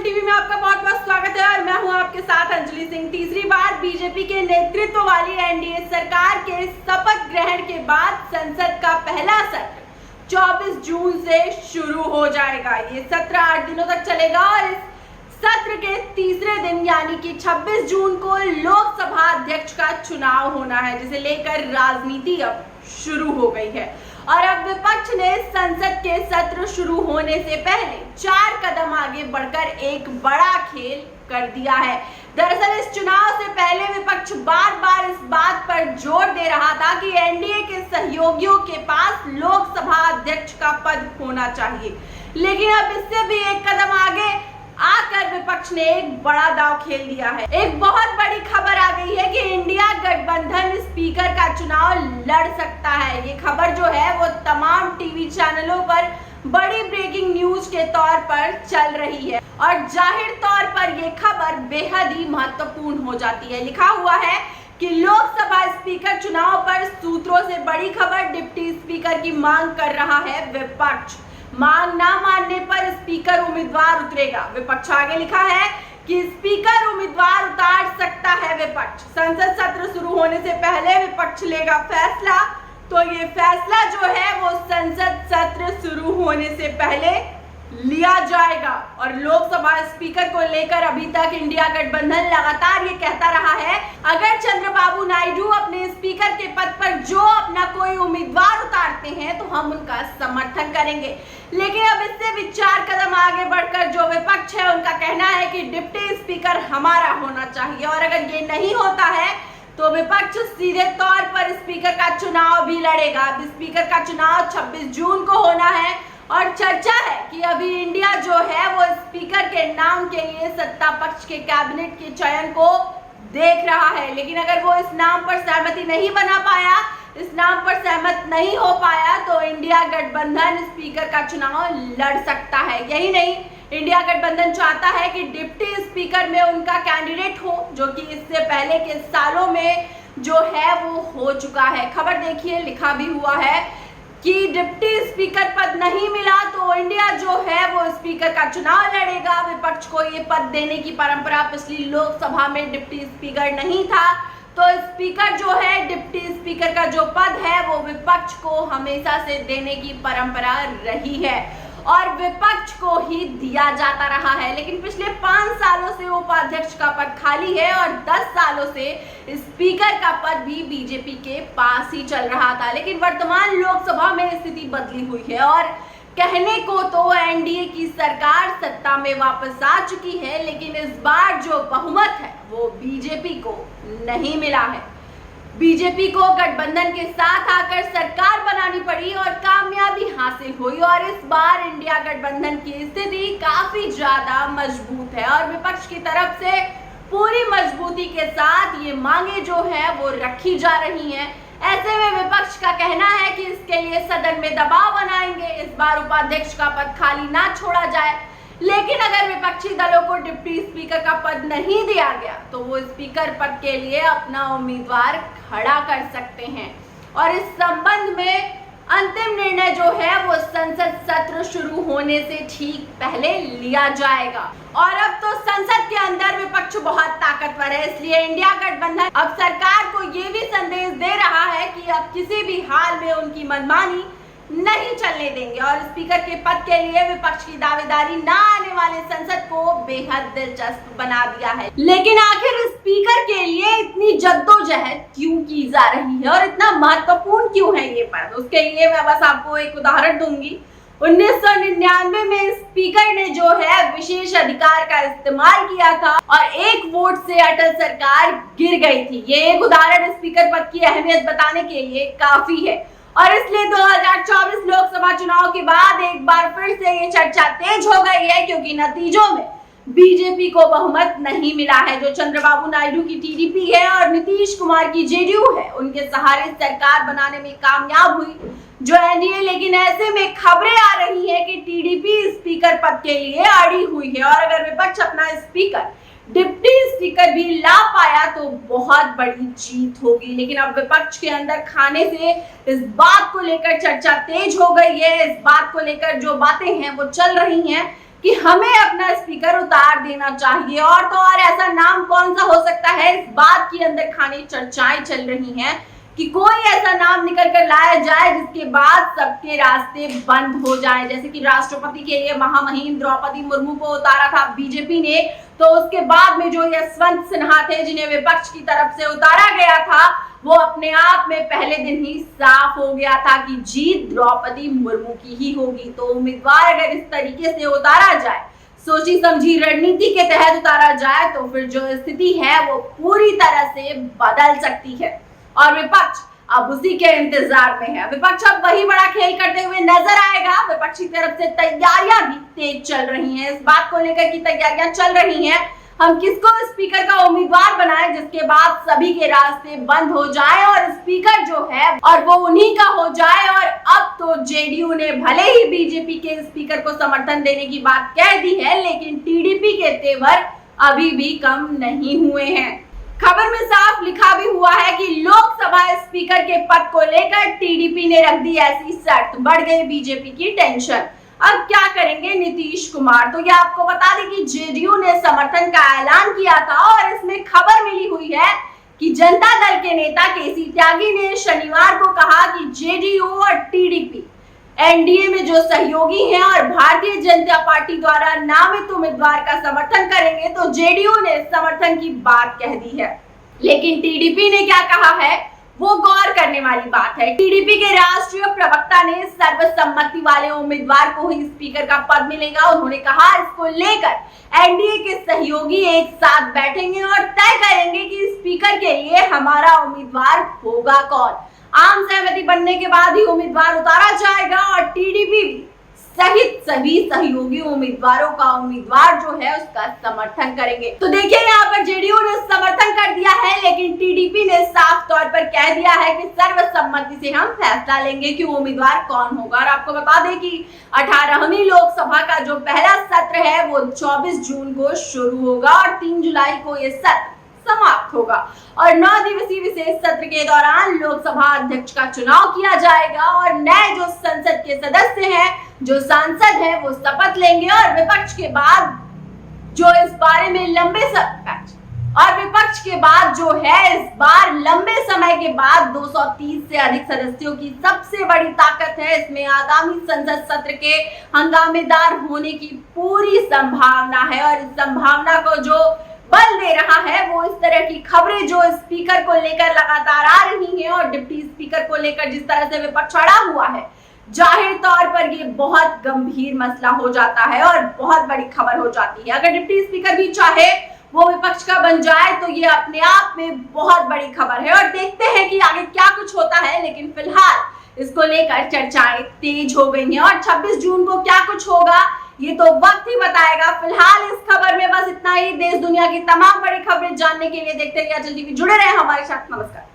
TV में आपका बहुत बहुत स्वागत है और मैं हूं आपके साथ अंजलि सिंह। तीसरी बार बीजेपी के नेतृत्व वाली एनडीए सरकार के शपथ ग्रहण के बाद संसद का पहला सत्र 24 जून से शुरू हो जाएगा। ये सत्र 8 दिनों तक चलेगा और इस सत्र के तीसरे दिन यानी कि 26 जून को लोकसभा अध्यक्ष का चुनाव होना है, जिसे लेकर राजनीति अब शुरू हो गई है। और अब विपक्ष ने संसद के सत्र शुरू होने से पहले 4 कदम आगे बढ़कर एक बड़ा खेल कर दिया है। दरअसल इस चुनाव से पहले विपक्ष बार बार इस बात पर जोर दे रहा था कि एनडीए के सहयोगियों के पास लोकसभा अध्यक्ष का पद होना चाहिए, लेकिन अब इससे भी एक कदम आगे आकर विपक्ष ने एक बड़ा दांव खेल दिया है। एक बहुत बड़ी खबर आ गई है कि इंडिया गठबंधन स्पीकर का चुनाव लड़ सकता है। ये खबर जो है वो तमाम टीवी चैनलों पर बड़ी ब्रेकिंग न्यूज के तौर पर चल रही है और जाहिर तौर पर ये खबर बेहद ही महत्वपूर्ण हो जाती है। लिखा हुआ है कि लोकसभा स्पीकर चुनाव पर सूत्रों से बड़ी खबर, डिप्टी स्पीकर की मांग कर रहा है विपक्ष। मांग ना मानने पर स्पीकर उम्मीदवार उतरेगा। विपक्ष आगे लिखा है कि स्पीकर उम्मीदवार उतार सकता है विपक्ष। संसद सत्र शुरू होने से पहले विपक्ष लेगा फैसला, तो ये फैसला जो है वो संसद सत्र शुरू होने से पहले लिया जाएगा। और लोकसभा स्पीकर को लेकर अभी तक इंडिया गठबंधन लगातार ये कहता रहा है, अगर चंद्रबाबू नायडू अपने स्पीकर के पद पर जो अपना कोई उम्मीदवार उतारते हैं तो हम उनका समर्थन करेंगे। लेकिन अब इससे भी 4 कदम आगे बढ़कर जो विपक्ष है उनका कहना है कि डिप्टी स्पीकर हमारा होना चाहिए और अगर ये नहीं होता है तो विपक्ष सीधे तौर पर स्पीकर का चुनाव भी लड़ेगा। अब स्पीकर का चुनाव 26 जून को होना है और चर्चा है कि अभी इंडिया जो है वो स्पीकर के नाम के लिए सत्ता पक्ष के कैबिनेट के चयन को देख रहा है, लेकिन अगर वो इस नाम पर सहमति नहीं बना पाया, इस नाम पर सहमत नहीं हो पाया तो इंडिया गठबंधन स्पीकर का चुनाव लड़ सकता है। यही नहीं, इंडिया गठबंधन चाहता है कि डिप्टी स्पीकर में उनका कैंडिडेट हो, जो कि इससे पहले के सालों में जो है वो हो चुका है। खबर देखिए, लिखा भी हुआ है कि डिप्टी स्पीकर पद नहीं मिला तो इंडिया जो है वो स्पीकर का चुनाव लड़ेगा। विपक्ष को ये पद देने की परंपरा पिछली लोकसभा में डिप्टी स्पीकर नहीं था, तो स्पीकर जो है डिप्टी स्पीकर का जो पद है वो विपक्ष को हमेशा से देने की परंपरा रही है और विपक्ष को ही दिया जाता रहा है। लेकिन पिछले 5 सालों से उपाध्यक्ष का पद खाली है और 10 सालों से स्पीकर का पद भी बीजेपी के पास ही चल रहा था। लेकिन वर्तमान लोकसभा में स्थिति बदली हुई है और कहने को तो एनडीए की सरकार सत्ता में वापस आ चुकी है, लेकिन इस बार जो बहुमत है वो बीजेपी को नहीं मिला है। बीजेपी को गठबंधन के साथ आकर सरकार बनानी पड़ी और कामयाबी हासिल हुई और इस बार इंडिया गठबंधन की स्थिति काफी ज्यादा मजबूत है और विपक्ष की तरफ से पूरी मजबूती के साथ ये मांगे जो है वो रखी जा रही हैं। ऐसे में विपक्ष का कहना है कि इसके लिए सदन में दबाव बनाएंगे, इस बार उपाध्यक्ष का पद खाली ना छोड़ा जाए। लेकिन अगर विपक्षी दलों को डिप्टी स्पीकर का पद नहीं दिया गया तो वो स्पीकर पद के लिए अपना उम्मीदवार खड़ा कर सकते हैं और इस संबंध में अंतिम निर्णय जो है वो संसद सत्र शुरू होने से ठीक पहले लिया जाएगा। और अब तो संसद के अंदर विपक्ष बहुत ताकतवर है, इसलिए इंडिया गठबंधन अब सरकार को ये भी संदेश दे रहा है कि अब किसी भी हाल में उनकी मनमानी नहीं चलने देंगे और स्पीकर के पद के लिए विपक्ष की दावेदारी ना आने वाले संसद को बेहद दिलचस्प बना दिया है। लेकिन आखिर स्पीकर के लिए इतनी जद्दोजहद क्यों की जा रही है और इतना महत्वपूर्ण क्यों है ये पद? उसके लिए मैं बस आपको एक उदाहरण दूंगी। 1999 में स्पीकर ने जो है विशेष अधिकार का इस्तेमाल किया था और 1 वोट से अटल सरकार गिर गई थी। ये एक उदाहरण स्पीकर पद की अहमियत बताने के लिए काफी है और इसलिए 2024 लोकसभा चुनाव के बाद एक बार फिर से ये चर्चा तेज हो गई है, क्योंकि नतीजों में बीजेपी को बहुमत नहीं मिला है। जो चंद्रबाबू नायडू की टीडीपी है और नीतीश कुमार की जेडीयू है, उनके सहारे सरकार बनाने में कामयाब हुई जो एनडीए। लेकिन ऐसे में खबरें आ रही है कि टीडीपी स्पीकर पद के लिए अड़ी हुई है और अगर विपक्ष अपना स्पीकर डिप्टी स्पीकर भी ला पाया तो बहुत बड़ी जीत होगी। लेकिन अब विपक्ष के अंदर खाने से इस बात को लेकर चर्चा तेज हो गई है। इस बात को लेकर जो बातें हैं वो चल रही हैं कि हमें अपना स्पीकर उतार देना चाहिए। और तो और ऐसा नाम कौन सा हो सकता है, इस बात की अंदर खाने चर्चाएं चल रही हैं कि कोई ऐसा नाम निकल कर लाया जाए जिसके बाद सबके रास्ते बंद हो जाए। जैसे कि राष्ट्रपति के लिए महामहिम द्रौपदी मुर्मू को उतारा था बीजेपी ने, तो उसके बाद में जो यशवंत सिन्हा थे जिन्हें विपक्ष की तरफ से उतारा गया था, वो अपने आप में पहले दिन ही साफ हो गया था कि जीत द्रौपदी मुर्मू की ही होगी। तो उम्मीदवार अगर इस तरीके से उतारा जाए, सोची समझी रणनीति के तहत उतारा जाए, तो फिर जो स्थिति है वो पूरी तरह से बदल सकती है। और विपक्ष अब उसी के इंतजार में है। विपक्ष अब वही बड़ा खेल करते हुए नजर आएगा। विपक्ष की तरफ से तैयारियां भी तेज चल रही हैं। इस बात को लेकर की तैयारियां चल रही हैं, हम किसको स्पीकर का उम्मीदवार बनाएं जिसके बाद सभी के रास्ते बंद हो जाए और स्पीकर जो है और वो उन्हीं का हो जाए। और अब तो जेडीयू ने भले ही बीजेपी के स्पीकर को समर्थन देने की बात कह दी है, लेकिन टीडीपी के तेवर अभी भी कम नहीं हुए हैं। खबर में साफ लिखा भी हुआ है कि लोकसभा स्पीकर के पद को लेकर टीडीपी ने रख दी ऐसी शर्त, बढ़ गई बीजेपी की टेंशन। अब क्या करेंगे नीतीश कुमार? तो ये आपको बता दें कि जेडीयू ने समर्थन का ऐलान किया था और इसमें खबर मिली हुई है कि जनता दल के नेता केसी त्यागी ने शनिवार को कहा कि जेडीयू और टीडीपी एनडीए में जो सहयोगी हैं और भारतीय जनता पार्टी द्वारा नामित उम्मीदवार का समर्थन करेंगे, तो जेडीयू ने समर्थन की बात कह दी है। लेकिन टीडीपी ने क्या कहा है वो गौर करने वाली बात है। टीडीपी के राष्ट्रीय प्रवक्ता ने सर्वसम्मति वाले उम्मीदवार को ही स्पीकर का पद मिलेगा। उन्होंने कहा इसको लेकर एनडीए के सहयोगी एक साथ बैठेंगे और तय करेंगे कि स्पीकर के लिए हमारा उम्मीदवार होगा कौन। आम सहमति बनने के बाद ही उम्मीदवार उतारा जाएगा और टीडीपी सहित सभी सहयोगी उम्मीदवारों का उम्मीदवार जो है उसका समर्थन करेंगे। तो देखिए यहाँ पर जेडीयू ने समर्थन कर दिया है, लेकिन टीडीपी ने साफ तौर पर कह दिया है कि सर्वसम्मति से हम फैसला लेंगे कि उम्मीदवार कौन होगा। और आपको बता दें कि 18वीं लोकसभा का जो पहला सत्र है वो 24 जून को शुरू होगा और 3 जुलाई को ये सत्र समाप्त होगा। और 9 दिवसीय विशेष सत्र के दौरान लोकसभा अध्यक्ष का चुनाव किया जाएगा और नए जो संसद के सदस्य हैं, जो सांसद हैं, वो शपथ लेंगे। और विपक्ष के बाद जो इस बारे में इस बार लंबे समय के बाद 230 से अधिक सदस्यों की सबसे बड़ी ताकत है। इसमें आगामी संसद सत्र के हंगामेदार होने की पूरी संभावना है और इस संभावना को जो बल दे रहा है वो इस तरह की खबरें जो स्पीकर को लेकर लगातार आ रही हैं और डिप्टी स्पीकर को लेकर जिस तरह से विपक्ष अड़ा हुआ है, जाहिर तौर पर ये बहुत गंभीर मसला हो जाता है और बहुत बड़ी खबर हो जाती है। अगर डिप्टी स्पीकर भी चाहे वो विपक्ष का बन जाए तो ये अपने आप में बहुत बड़ी खबर है। और देखते हैं कि आगे क्या कुछ होता है, लेकिन फिलहाल इसको लेकर चर्चाएं तेज हो गई हैं और 26 जून को क्या कुछ होगा ये तो वक्त ही बताएगा। फिलहाल इस खबर में बस इतना ही। देश दुनिया की तमाम बड़ी खबरें जानने के लिए देखते रहिए अचल टीवी, जुड़े रहे हमारे साथ। नमस्कार।